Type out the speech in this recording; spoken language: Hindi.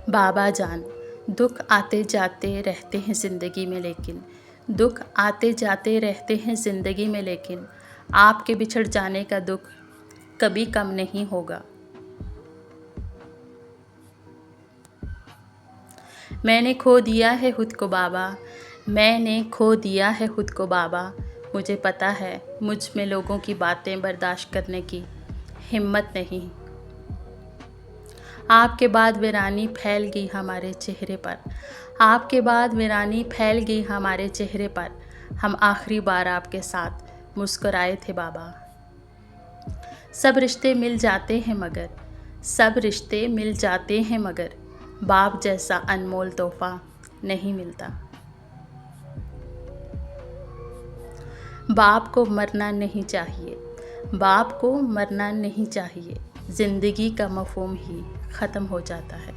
बाबा जान, दुख आते जाते रहते हैं ज़िंदगी में, लेकिन दुख आते जाते रहते हैं ज़िंदगी में, लेकिन आपके बिछड़ जाने का दुख कभी कम नहीं होगा। मैंने खो दिया है खुद को बाबा, मैंने खो दिया है खुद को बाबा। मुझे पता है मुझ में लोगों की बातें बर्दाश्त करने की हिम्मत नहीं। आपके बाद वीरानी फैल गई हमारे चेहरे पर, आपके बाद वीरानी फैल गई हमारे चेहरे पर। हम आखिरी बार आपके साथ मुस्कुराए थे बाबा। सब रिश्ते मिल जाते हैं मगर, सब रिश्ते मिल जाते हैं मगर बाप जैसा अनमोल तोहफा नहीं मिलता। बाप को मरना नहीं चाहिए, बाप को मरना नहीं चाहिए। ज़िंदगी का मफ़हूम ही ख़त्म हो जाता है।